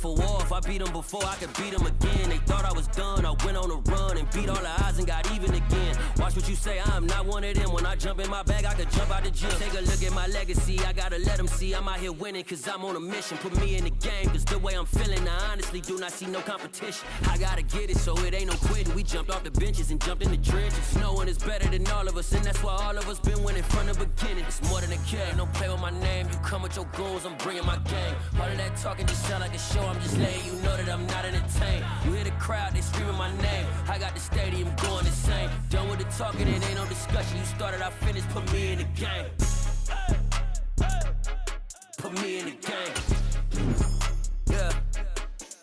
for war. If I beat them before, I could beat them again. They thought I was done, I went on a run and beat all the odds and got even again. Watch what you say, I'm not one of them. When I jump in my bag, I could jump out the gym. Take a look at my legacy, I gotta let them see I'm out here winning, cause I'm on a mission. Put me in the game, cause the way I'm feeling, I honestly do not see no competition. I gotta get it, so it ain't no quitting. We jumped off the benches and jumped in the trenches. No one is better than all of us, and that's why all of us been winning from the beginning. It's more than a game, don't play with my name. You come with your goons, I'm bringing my game. All of that talking just sound like a show, I'm just letting you know that I'm not entertained. You hear the crowd, they screaming my name. I got the stadium going insane. Done with the talking, it ain't no discussion. You started, I finished, put me in the game. Put me in the game. Yeah,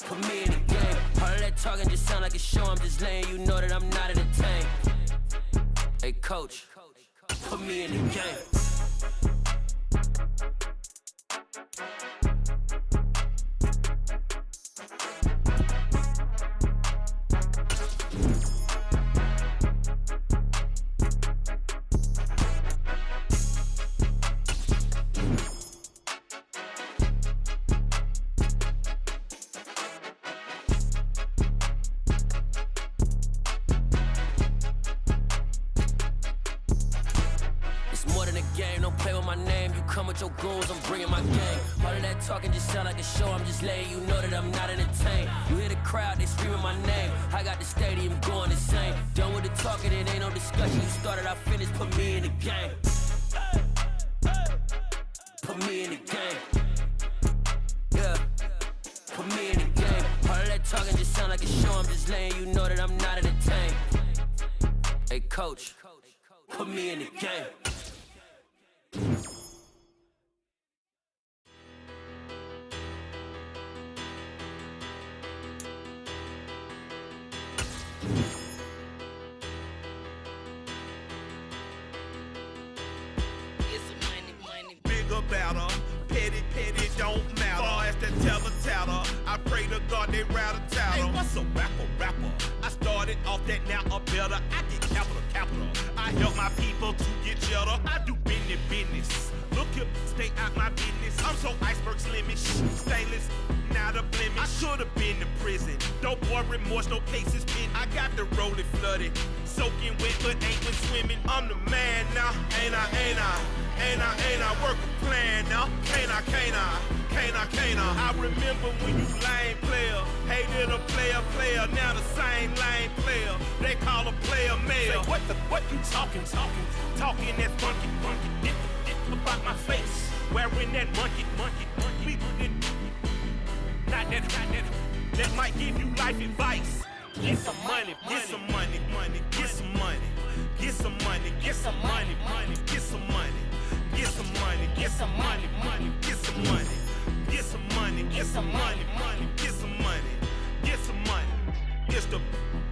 put me in the game. All of that talking just sound like a show, I'm just letting you know that I'm not entertained. Hey coach, put me in the game. Your goals, I'm bringing my game. All of that talking just sound like a show, I'm just letting you know that I'm not entertained. You hear the crowd, they screaming my name. I got the stadium going insane. Done with the talking, it ain't no discussion. You started, I finished, put me in the game. Put me in the game. Yeah, put me in the game. All of that talking just sound like a show, I'm just letting you know that I'm not entertained. Hey coach, put me in the game. Petty don't matter. Far as that teller, I pray to God they rattle tattle. Hey, what's a rapper? I started off that, now I'm better. I get capital. I help my people to get cheddar. I do business. Look here, stay out my business. I'm so iceberg slimish, stainless, not a blemish. I should've been to prison. No more remorse, no cases pinned. I got the rolling flooded, soaking wet, but ain't been swimming. I'm the man now, ain't I work a plan now, can't I? I remember when you lame player, hated a player, now the same lame player, they call a player mayor. Say, what you talking that funky, get about my face, wearing that monkey, we not that might give you life advice. Get some money, get some money, get some money, get some money, get some money, get some money. Get some money, get some money, get some money, get some money, get some money, get some money, get some money. It's the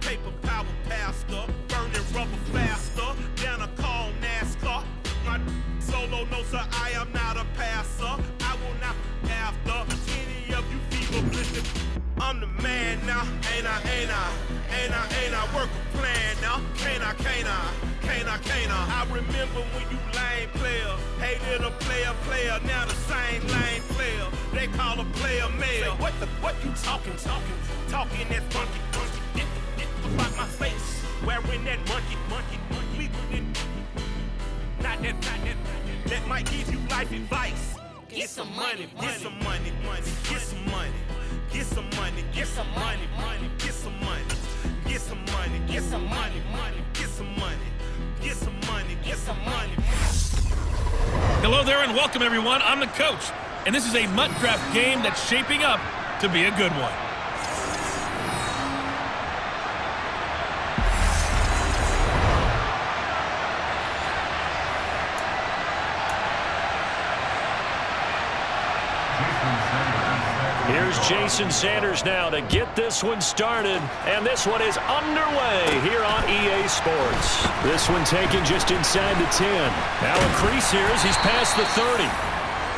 paper power pastor, burning rubber faster, down a call NASCAR. My solo no sir, I am not a passer. I will not after any of you fever blistered. I'm the man now, ain't I work a plan now, can't I? I remember when you lame player, hated a player, now the same lame player, they call a player mayor. Say, what you talking that funky, get about my face, wearing that monkey, we not that might give you life advice. Get some money, get some money, get some money. Get some money, get some money, get some money, get some money, get some money, get some money, get some money, get some money. Hello there and welcome everyone. I'm the coach, and this is a Mudcraft game that's shaping up to be a good one. Here's Jason Sanders now to get this one started, and this one is underway here on EA Sports. This one taken just inside the 10. Now a crease here as he's past the 30.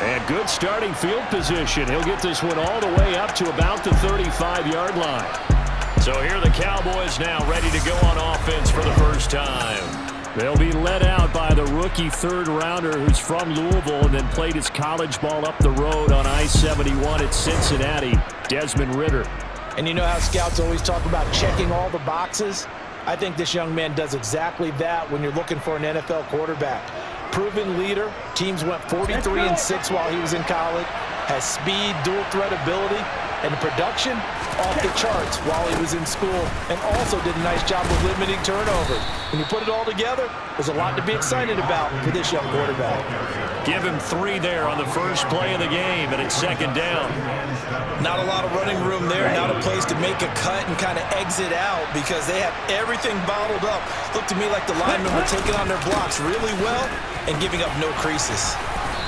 And good starting field position. He'll get this one all the way up to about the 35-yard line. So here are the Cowboys now ready to go on offense for the first time. They'll be led out by the rookie third-rounder who's from Louisville and then played his college ball up the road on I-71 at Cincinnati, Desmond Ridder. And you know how scouts always talk about checking all the boxes? I think this young man does exactly that when you're looking for an NFL quarterback. Proven leader. Teams went 43-6 while he was in college. Has speed, dual threat ability, and the production off the charts while he was in school, and also did a nice job of limiting turnovers. When you put it all together, there's a lot to be excited about for this young quarterback. Give him 3 there on the first play of the game, and it's second down. Not a lot of running room there, not a place to make a cut and kind of exit out because they have everything bottled up. Looked to me like the linemen were taking on their blocks really well and giving up no creases.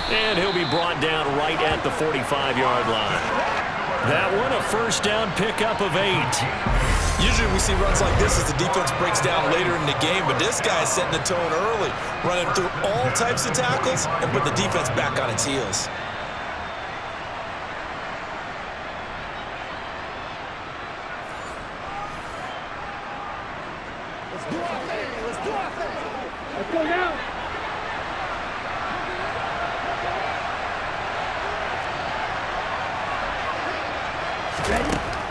And he'll be brought down right at the 45-yard line. That one, a first down pickup of 8. Usually we see runs like this as the defense breaks down later in the game, but this guy is setting the tone early, running through all types of tackles and put the defense back on its heels. Let's do our thing. Let's do our thing. Let's go now.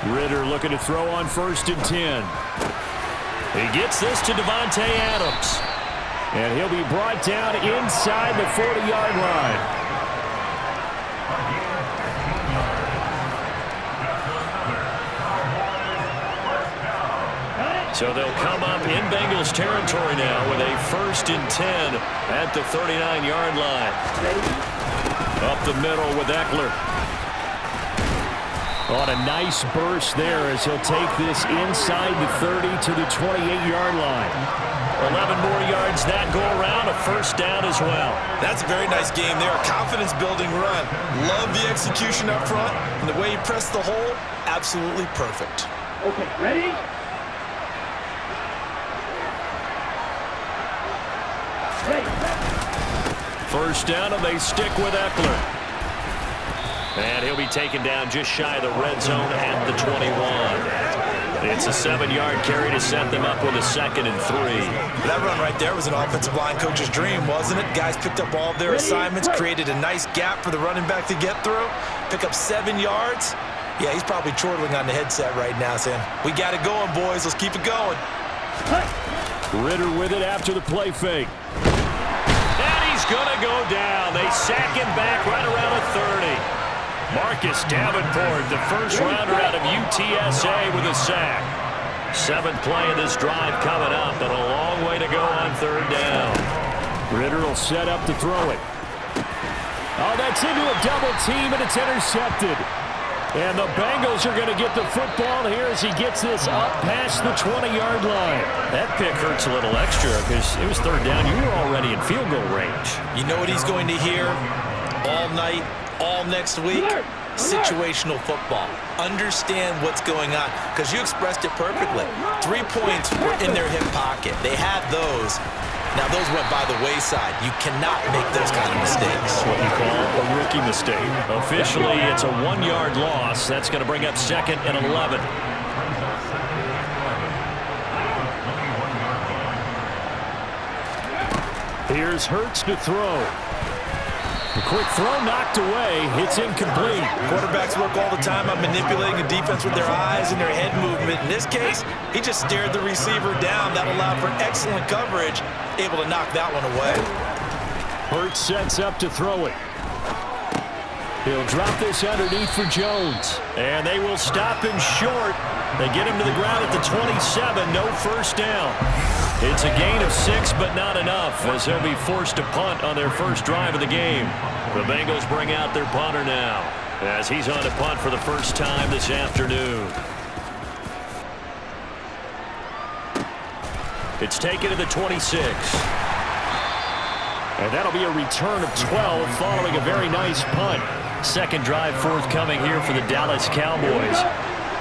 Ridder looking to throw on 1st and 10. He gets this to Devontae Adams. And he'll be brought down inside the 40-yard line. So they'll come up in Bengals territory now with a 1st and 10 at the 39-yard line. Up the middle with Eckler. On a nice burst there as he'll take this inside the 30 to the 28-yard line. 11 more yards that go around, a first down as well. That's a very nice game there, a confidence-building run. Love the execution up front, and the way he pressed the hole, absolutely perfect. Okay, ready? First down, and they stick with Eckler. And he'll be taken down just shy of the red zone at the 21. It's a 7-yard carry to set them up with a 2nd and 3. That run right there was an offensive line coach's dream, wasn't it? Guys picked up all of their assignments, created a nice gap for the running back to get through, pick up 7 yards. Yeah, he's probably chortling on the headset right now saying, we got it going, boys. Let's keep it going. Ridder with it after the play fake. And he's going to go down. They sack him back right around the 30. Marcus Davenport, the first rounder out of UTSA with a sack. 7th play of this drive coming up, but a long way to go on 3rd down. Ridder will set up to throw it. Oh, that's into a double team, and it's intercepted. And the Bengals are going to get the football here as he gets this up past the 20-yard line. That pick hurts a little extra because it was 3rd down. You were already in field goal range. You know what he's going to hear all night, all next week? Situational football. Understand what's going on, because you expressed it perfectly. 3 points were in their hip pocket. They had those. Now, those went by the wayside. You cannot make those kind of mistakes. What you call a rookie mistake. Officially, it's a 1-yard loss. That's going to bring up 2nd and 11. Here's Hurts to throw. A quick throw knocked away. It's incomplete. Quarterbacks work all the time on manipulating the defense with their eyes and their head movement. In this case, he just stared the receiver down. That allowed for excellent coverage, able to knock that one away. Hurts sets up to throw it. He'll drop this underneath for Jones. And they will stop him short. They get him to the ground at the 27. No first down. It's a gain of 6, but not enough, as they'll be forced to punt on their first drive of the game. The Bengals bring out their punter now, as he's on to punt for the first time this afternoon. It's taken to the 26. And that'll be a return of 12 following a very nice punt. Second drive forthcoming here for the Dallas Cowboys.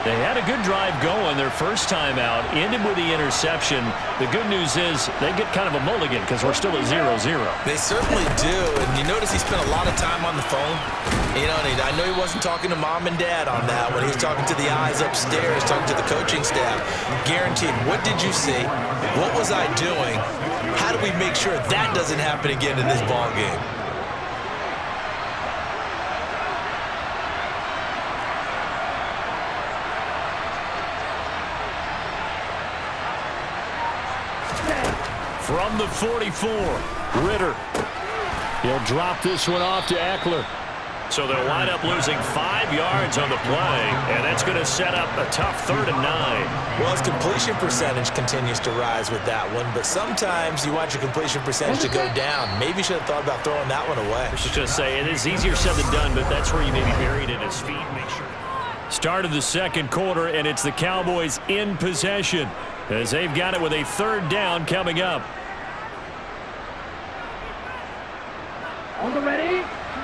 They had a good drive going their first time out, ended with the interception. The good news is they get kind of a mulligan because we're still at 0-0. They certainly do, and you notice he spent a lot of time on the phone. You know, I know he wasn't talking to mom and dad on that one. He was talking to the eyes upstairs, talking to the coaching staff. Guaranteed. What did you see? What was I doing? How do we make sure that doesn't happen again in this ball game? From the 44, Ritter. He'll drop this one off to Eckler. So they'll wind up losing 5 yards on the play, and that's going to set up a tough 3rd and 9. Well, his completion percentage continues to rise with that one, but sometimes you want your completion percentage to go down. Maybe you should have thought about throwing that one away. I was just going to say, it is easier said than done, but that's where you may be buried at his feet. Make sure. Start of the second quarter, and it's the Cowboys in possession as they've got it with a 3rd down coming up. On the ready.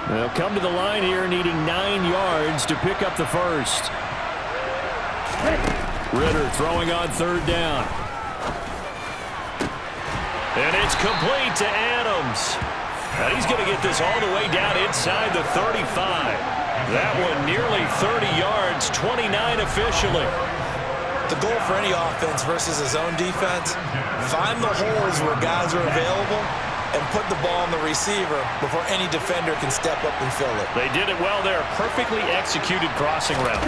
They'll come to the line here needing 9 yards to pick up the first. Ritter throwing on 3rd down. And it's complete to Adams. And he's going to get this all the way down inside the 35. That one nearly 30 yards, 29 officially. The goal for any offense versus his own defense, find the holes where guys are available and put the ball on the receiver before any defender can step up and fill it. They did it well there. Perfectly executed crossing route.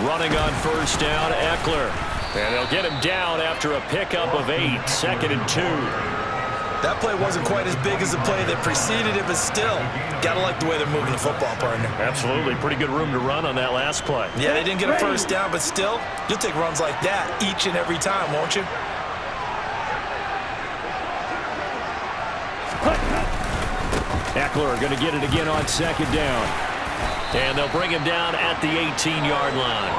Running on 1st down, Eckler. And they'll get him down after a pickup of 8, 2nd and 2. That play wasn't quite as big as the play that preceded it, but still, got to like the way they're moving the football, partner. Absolutely. Pretty good room to run on that last play. Yeah, they didn't get a 1st down, but still, you'll take runs like that each and every time, won't you? Eckler going to get it again on 2nd down. And they'll bring him down at the 18-yard line.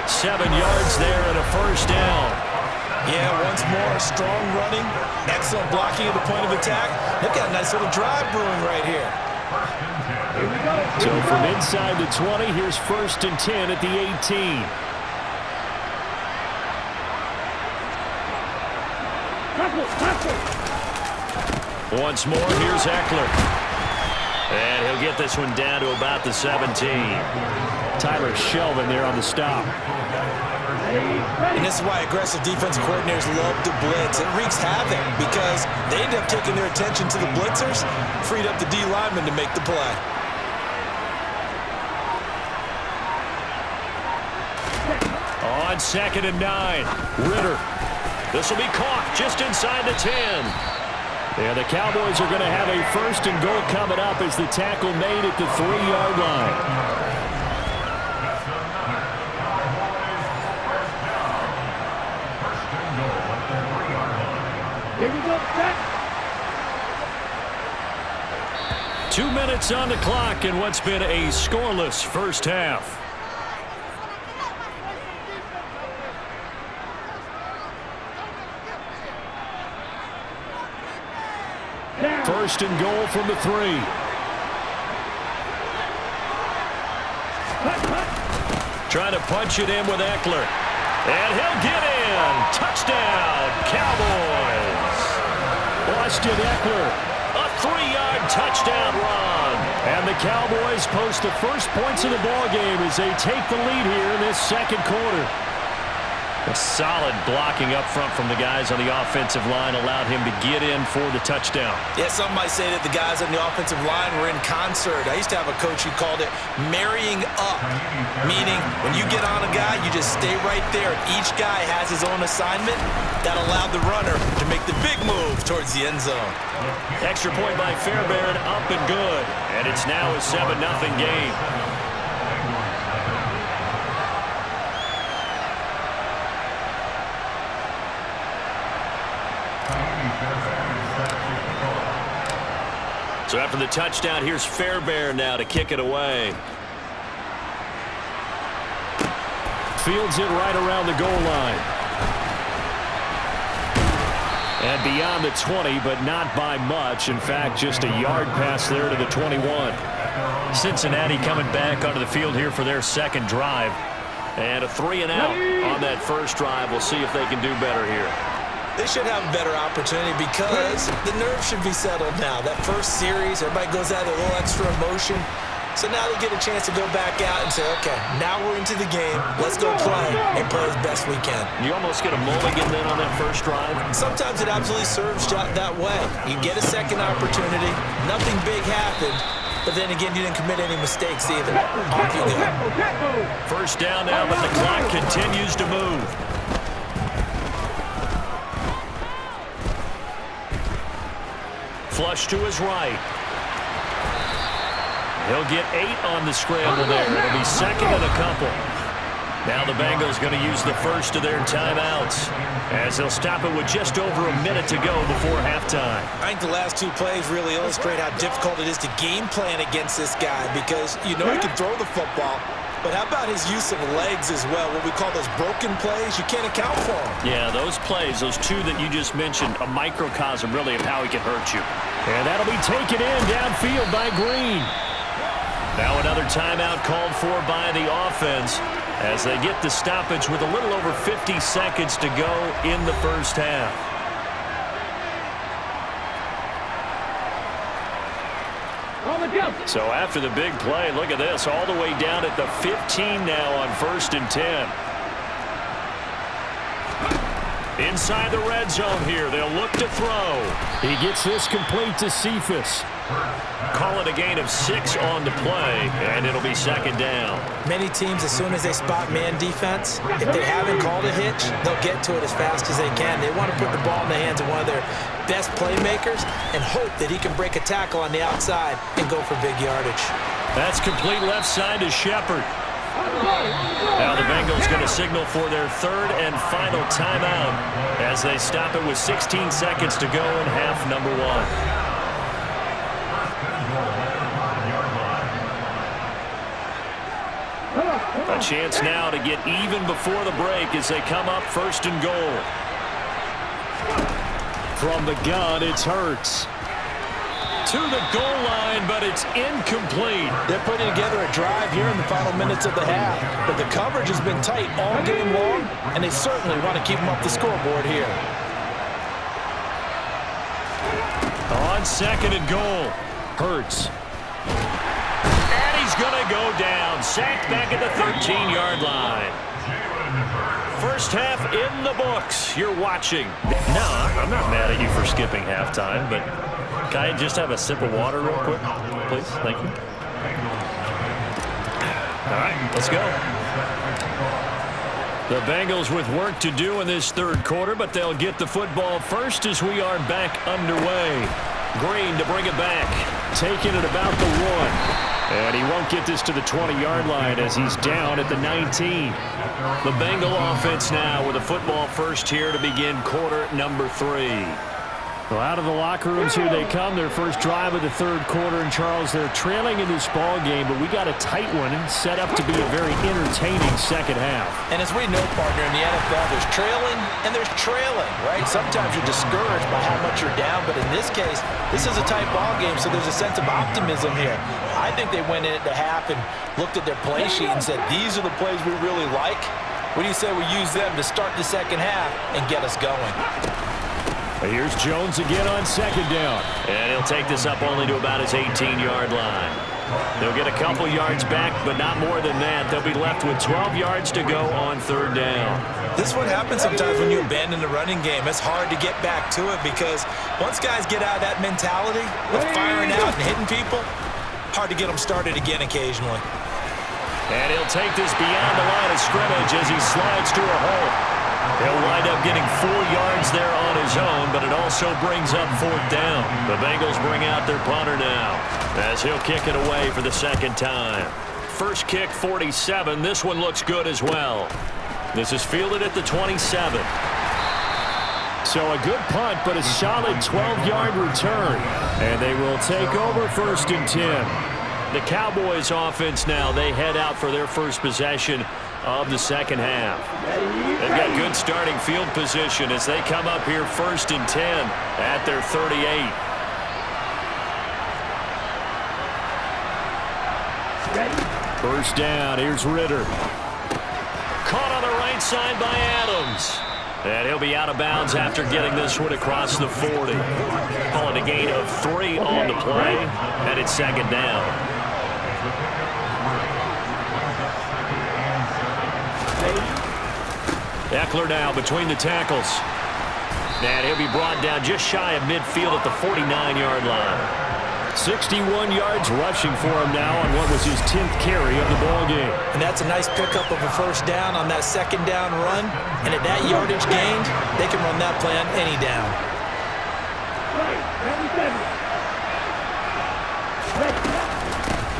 7 yards there and a 1st down. Yeah, once more, strong running, excellent blocking at the point of attack. They've got a nice little drive brewing right here. So from inside the 20, here's 1st and 10 at the 18. Once more, here's Eckler. And he'll get this one down to about the 17. Tyler Shelvin there on the stop. And this is why aggressive defense coordinators love to blitz. It wreaks havoc because they end up taking their attention to the blitzers, freed up the D lineman to make the play. On 2nd and 9, Ritter. This will be caught just inside the 10. And the Cowboys are going to have a 1st and goal coming up as the tackle made at the 3-yard line. Here we go, set. 2 minutes on the clock in what's been a scoreless first half. First and goal from the 3. Trying to punch it in with Eckler. And he'll get in. Touchdown, Cowboys. Austin Eckler, a 3-yard touchdown run. And the Cowboys post the first points of the ballgame as they take the lead here in this second quarter. A solid blocking up front from the guys on the offensive line allowed him to get in for the touchdown. Yeah, some might say that the guys on the offensive line were in concert. I used to have a coach who called it marrying up, meaning when you get on a guy, you just stay right there. Each guy has his own assignment. That allowed the runner to make the big move towards the end zone. Extra point by Fairbairn, up and good. And it's now a 7-0 game. So after the touchdown, here's Fairbairn now to kick it away. Fields it right around the goal line. And beyond the 20, but not by much. In fact, just a yard pass there to the 21. Cincinnati coming back onto the field here for their second drive. And a 3-and-out on that first drive. We'll see if they can do better here. They should have a better opportunity because the nerves should be settled now. That first series, everybody goes out with a little extra emotion. So now they get a chance to go back out and say, okay, now we're into the game. Let's go play and play as best we can. You almost get a mulligan then on that first drive? Sometimes it absolutely serves that way. You get a second opportunity. Nothing big happened. But then again, you didn't commit any mistakes either. Off you go. First down now, but the clock continues to move. Flush to his right. He'll get 8 on the scramble there. It'll be second and a couple. Now the Bengals going to use the first of their timeouts as they'll stop it with just over a minute to go before halftime. I think the last 2 plays really illustrate how difficult it is to game plan against this guy because you know he can throw the football, but how about his use of legs as well? What we call those broken plays, you can't account for them. Yeah, those plays, those 2 that you just mentioned, a microcosm really of how he can hurt you. And that'll be taken in downfield by Green. Now another timeout called for by the offense as they get the stoppage with a little over 50 seconds to go in the first half. So after the big play, look at this, all the way down at the 15 now on 1st and 10. Inside the red zone here, they'll look to throw. He gets this complete to Cephas. Call it a gain of 6 on the play, and it'll be second down. Many teams, as soon as they spot man defense, if they haven't called a hitch, they'll get to it as fast as they can. They want to put the ball in the hands of one of their best playmakers and hope that he can break a tackle on the outside and go for big yardage. That's complete left side to Shepard. Now the Bengals going to signal for their 3rd and final timeout as they stop it with 16 seconds to go in half number 1. A chance now to get even before the break as they come up 1st and goal. From the gun, it's Hurts. To the goal line, but it's incomplete. They're putting together a drive here in the final minutes of the half, but the coverage has been tight all game long, and they certainly want to keep them up the scoreboard here. On 2nd and goal, Hurts. And he's going to go down. Sacked back at the 13-yard line. First half in the books. You're watching. No, I'm not mad at you for skipping halftime, but can I just have a sip of water real quick, please? Thank you. All right, let's go. The Bengals with work to do in this 3rd quarter, but they'll get the football first as we are back underway. Green to bring it back. Taking it about the 1. And he won't get this to the 20-yard line as he's down at the 19. The Bengal offense now with a football first here to begin quarter number 3. Well, out of the locker rooms here they come. Their first drive of the 3rd quarter. And, Charles, they're trailing in this ball game, but we got a tight one set up to be a very entertaining second half. And as we know, partner, in the NFL, there's trailing and there's trailing, right? Sometimes you're discouraged by how much you're down, but in this case, this is a tight ball game, so there's a sense of optimism here. I think they went in at the half and looked at their play sheet and said, these are the plays we really like. What do you say we use them to start the second half and get us going? Here's Jones again on 2nd down. And he'll take this up only to about his 18-yard line. They'll get a couple yards back, but not more than that. They'll be left with 12 yards to go on 3rd down. This is what happens sometimes when you abandon the running game. It's hard to get back to it because once guys get out of that mentality of firing out and hitting people, hard to get them started again occasionally. And he'll take this beyond the line of scrimmage as he slides to a hole. He'll wind up getting 4 yards there on his own, but it also brings up 4th down. The Bengals bring out their punter now as he'll kick it away for the 2nd time. First kick, 47. This one looks good as well. This is fielded at the 27. So a good punt, but a solid 12-yard return. And they will take over 1st and 10. The Cowboys offense now, they head out for their first possession of the second half. They've got good starting field position as they come up here 1st and 10 at their 38. First down, here's Ritter. Caught on the right side by Adams. And he'll be out of bounds after getting this one across the 40. Calling a gain of 3 on the play, and it's second down. Eckler now between the tackles. And he'll be brought down just shy of midfield at the 49-yard line. 61 yards rushing for him now on what was his 10th carry of the ball game. And that's a nice pickup of a first down on that second down run. And at that yardage gained, they can run that play on any down.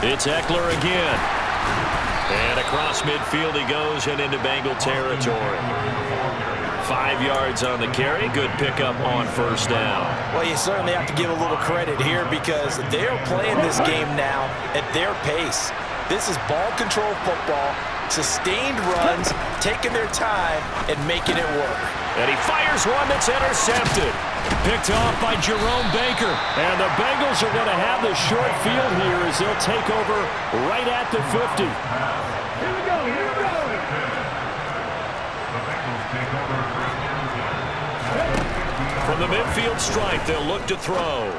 It's Eckler again. And across midfield he goes and into Bengal territory. 5 yards on the carry. Good pickup on first down. Well, you certainly have to give a little credit here because they're playing this game now at their pace. This is ball control football, sustained runs, taking their time and making it work. And he fires one that's intercepted. Picked off by Jerome Baker. And the Bengals are going to have the short field here as they'll take over right at the 50. Here we go, here we go. From the midfield stripe, they'll look to throw.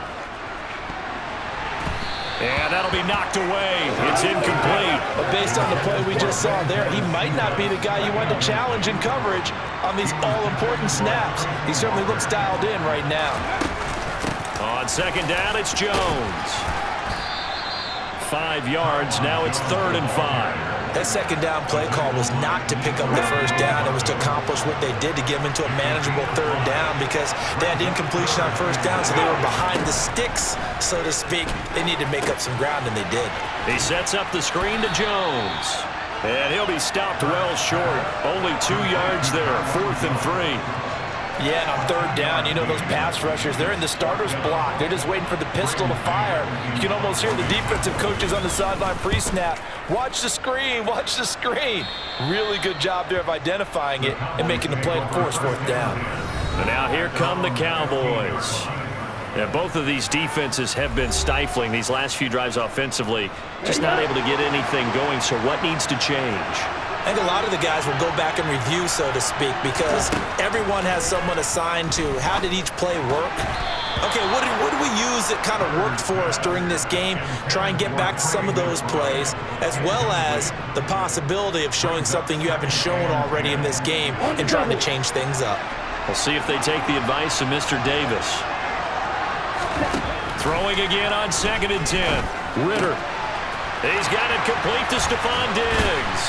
And that'll be knocked away. It's incomplete. But based on the play we just saw there, he might not be the guy you want to challenge in coverage on these all-important snaps. He certainly looks dialed in right now. On second down, it's Jones. 5 yards. Now it's 3rd and 5. That second down play call was not to pick up the first down. It was to accomplish what they did to get them into a manageable 3rd down because they had incompletion on first down, so they were behind the sticks, so to speak. They needed to make up some ground, and they did. He sets up the screen to Jones. And he'll be stopped well short. Only 2 yards there. 4th and 3. Yeah, and on 3rd down, you know those pass rushers, they're in the starter's block. They're just waiting for the pistol to fire. You can almost hear the defensive coaches on the sideline pre-snap. Watch the screen, watch the screen. Really good job there of identifying it and making the play to force 4th down. And now here come the Cowboys. Yeah, both of these defenses have been stifling these last few drives offensively. Just not able to get anything going, so what needs to change? I think a lot of the guys will go back and review, so to speak, because everyone has someone assigned to how did each play work. Okay, what did we use that kind of worked for us during this game? Try and get back to some of those plays, as well as the possibility of showing something you haven't shown already in this game and trying to change things up. We'll see if they take the advice of Mr. Davis. Throwing again on 2nd and 10. Ritter. He's got it complete to Stephon Diggs.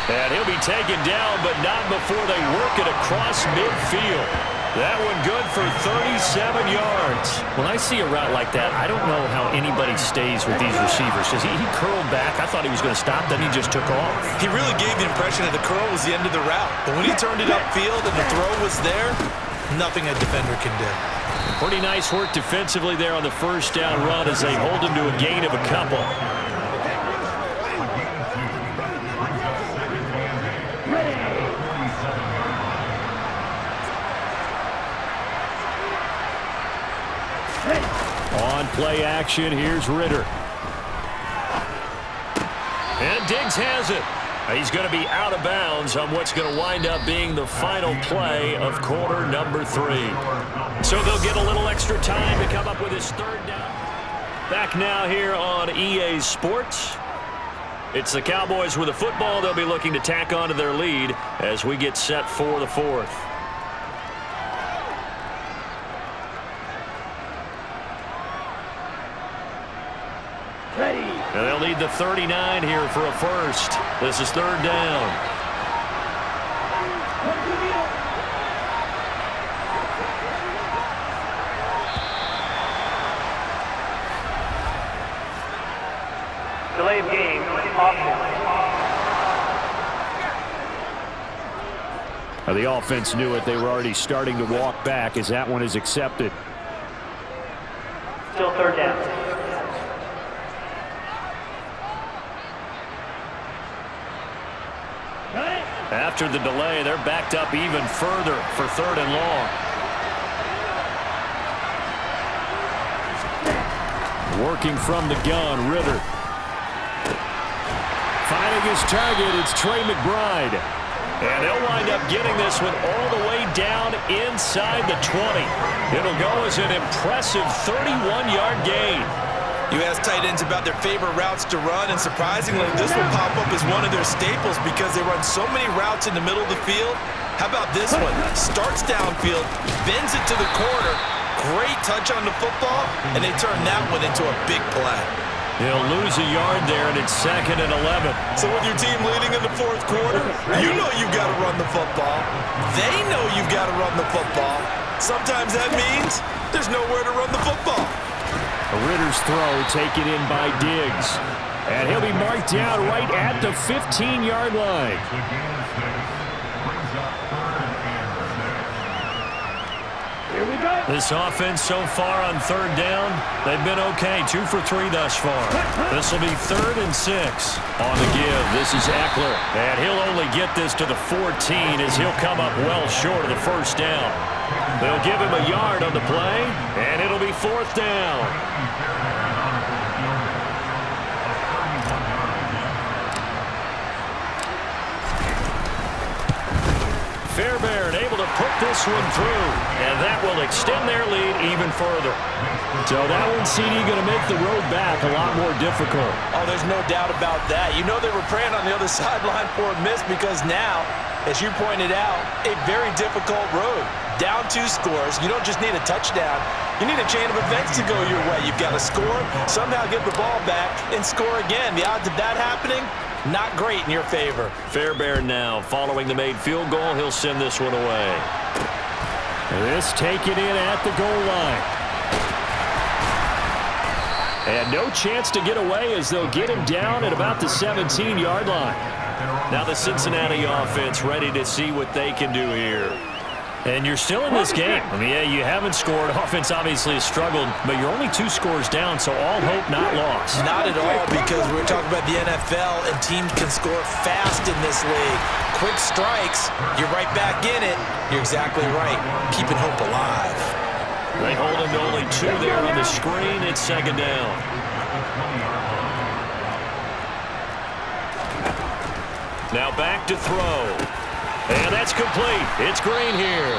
And he'll be taken down, but not before they work it across midfield. That one good for 37 yards. When I see a route like that, I don't know how anybody stays with these receivers. Because he curled back. I thought he was going to stop, then he just took off. He really gave the impression that the curl was the end of the route. But when he turned it upfield and the throw was there, nothing a defender can do. Pretty nice work defensively there on the first down run as they hold him to a gain of a couple. On play action, here's Ritter. And Diggs has it. He's going to be out of bounds on what's going to wind up being the final play of quarter number 3. So they'll get a little extra time to come up with his 3rd down. Back now here on EA Sports. It's the Cowboys with a football. They'll be looking to tack on to their lead as we get set for the 4th. And they'll need the 39 here for a first. This is 3rd down. Delay of game, offense. The offense knew it. They were already starting to walk back as that one is accepted. Still 3rd down. After the delay, they're backed up even further for 3rd and long. Working from the gun, Ritter. Finding his target, it's Trey McBride. And they'll wind up getting this one all the way down inside the 20. It'll go as an impressive 31-yard gain. You ask tight ends about their favorite routes to run, and surprisingly, this will pop up as one of their staples because they run so many routes in the middle of the field. How about this one? Starts downfield, bends it to the corner, great touch on the football, and they turn that one into a big play. He'll lose a yard there, and it's 2nd and 11. So with your team leading in the fourth quarter, you know you've got to run the football. They know you've got to run the football. Sometimes that means there's nowhere to run the football. A Ritter's throw taken in by Diggs. And he'll be marked down right at the 15-yard line. Here we go. This offense so far on 3rd down, they've been okay. 2 for 3 thus far. This will be 3rd and 6. On the give, this is Eckler. And he'll only get this to the 14 as he'll come up well short of the 1st down. They'll give him a yard on the play, and it'll be 4th down. Fairbairn able to put this one through, and that will extend their lead even further. So that one, CD, going to make the road back a lot more difficult. Oh, there's no doubt about that. You know they were praying on the other sideline for a miss because now, as you pointed out, a very difficult road. Down 2 scores. You don't just need a touchdown. You need a chain of events to go your way. You've got to score, somehow get the ball back, and score again. The odds of that happening, not great in your favor. Fairbairn now, following the made field goal, he'll send this one away. This taken in at the goal line. And no chance to get away as they'll get him down at about the 17-yard line. Now the Cincinnati offense ready to see what they can do here. And you're still in this game. I mean, yeah, you haven't scored. Offense obviously has struggled, but you're only 2 scores down, so all hope not lost. Not at all, because we're talking about the NFL, and teams can score fast in this league. Quick strikes, you're right back in it. You're exactly right. Keeping hope alive. They hold him to only 2 there on the screen. It's 2nd down. Now back to throw. And that's complete. It's Green here.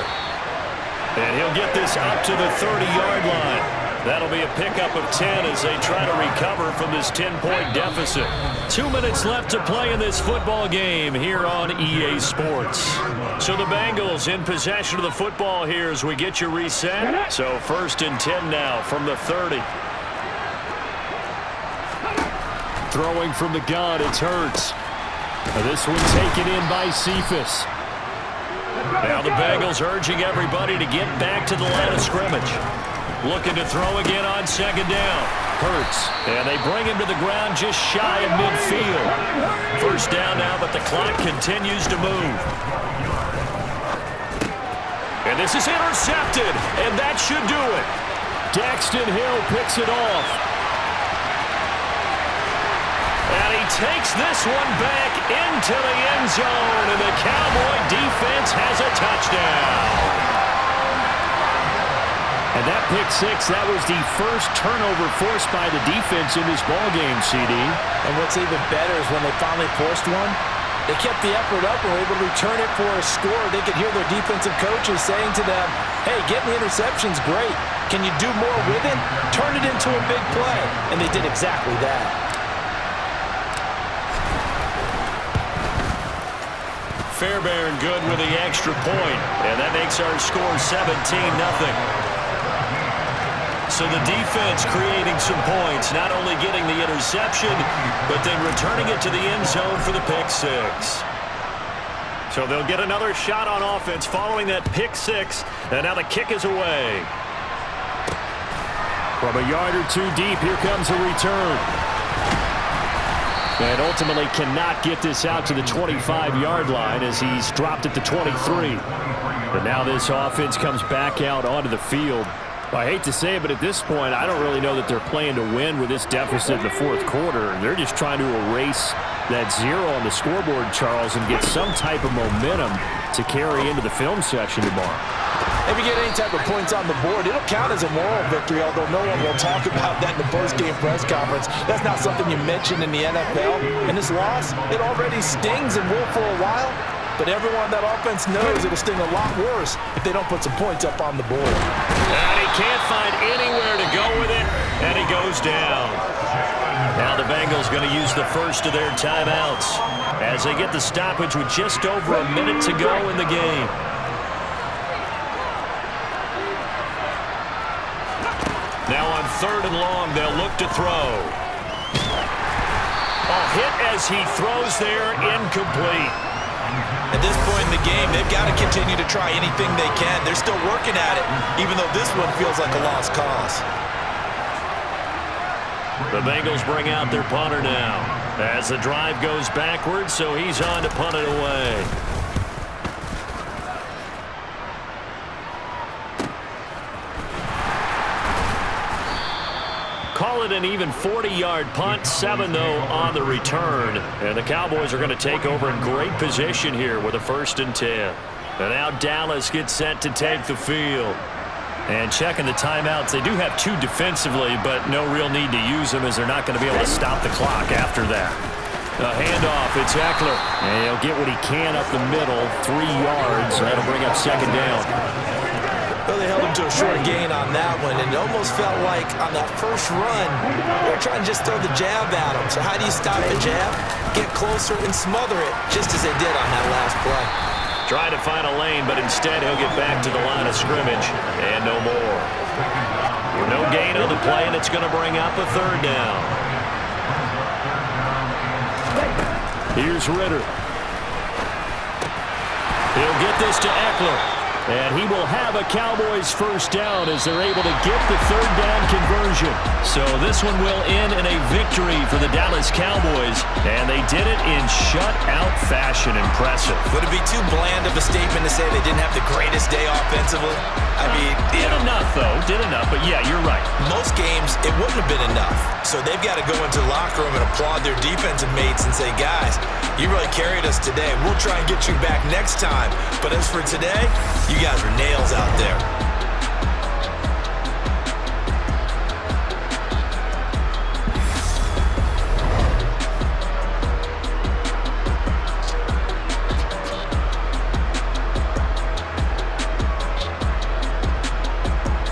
And he'll get this up to the 30-yard line. That'll be a pickup of 10 as they try to recover from this 10-point deficit. 2 minutes left to play in this football game here on EA Sports. So the Bengals in possession of the football here as we get you reset. So 1st and 10 now from the 30. Throwing from the gun, it's Hurts. This one taken in by Cephas. Now the Bengals urging everybody to get back to the line of scrimmage. Looking to throw again on 2nd down. Hurts. And they bring him to the ground just shy of midfield. 1st down now, but the clock continues to move. And this is intercepted, and that should do it. Daxton Hill picks it off. And he takes this one back into the end zone, and the Cowboy defense has a touchdown. And that pick 6, that was the first turnover forced by the defense in this ballgame, CD. And what's even better is when they finally forced one, they kept the effort up and were able to return it for a score. They could hear their defensive coaches saying to them, hey, getting the interception's great. Can you do more with it? Turn it into a big play. And they did exactly that. Fairbairn good with the extra point, and that makes our score 17-0. So the defense creating some points, not only getting the interception, but then returning it to the end zone for the pick 6. So they'll get another shot on offense following that pick 6, and now the kick is away. From a yard or 2 deep, here comes a return. And ultimately cannot get this out to the 25-yard line as he's dropped at the 23. But now this offense comes back out onto the field. I hate to say it, but at this point, I don't really know that they're playing to win with this deficit in the fourth quarter. They're just trying to erase that 0 on the scoreboard, Charles, and get some type of momentum to carry into the film section tomorrow. If you get any type of points on the board, it'll count as a moral victory, although no one will talk about that in the post-game press conference. That's not something you mention in the NFL. And this loss, it already stings and will for a while. but everyone on that offense knows it'll sting a lot worse if they don't put some points up on the board. And he can't find anywhere to go with it, and he goes down. Now the Bengals going to use the first of their timeouts as they get the stoppage with just over a minute to go in the game. Now on 3rd and long, they'll look to throw. A hit as he throws there, incomplete. At this point in the game, they've got to continue to try anything they can. They're still working at it, even though this one feels like a lost cause. The Bengals bring out their punter now as the drive goes backwards, so he's on to punt it away. Call it an even 40-yard punt, 7 though on the return. And the Cowboys are going to take over in great position here with a 1st and 10. And now Dallas gets set to take the field. And checking the timeouts, they do have 2 defensively, but no real need to use them as they're not going to be able to stop the clock after that. A handoff, it's Eckler. And he'll get what he can up the middle, 3 yards. That'll bring up 2nd down. Well, they held him to a short gain on that one, and it almost felt like on that first run, they were trying to just throw the jab at him. So how do you stop the jab? Get closer and smother it, just as they did on that last play. Trying to find a lane, but instead he'll get back to the line of scrimmage, and no more. No gain on the play, and it's going to bring up a 3rd down. Here's Ritter. He'll get this to Eckler. And he will have a Cowboys 1st down as they're able to get the 3rd down conversion. So this one will end in a victory for the Dallas Cowboys. And they did it in shutout fashion. Impressive. Would it be too bland of a statement to say they didn't have the greatest day offensively? I mean, did enough, though. Did enough. But, yeah, you're right. Most games, it wouldn't have been enough. So they've got to go into the locker room and applaud their defensive mates and say, guys, you really carried us today. We'll try and get you back next time. But as for today, you guys are nails out there.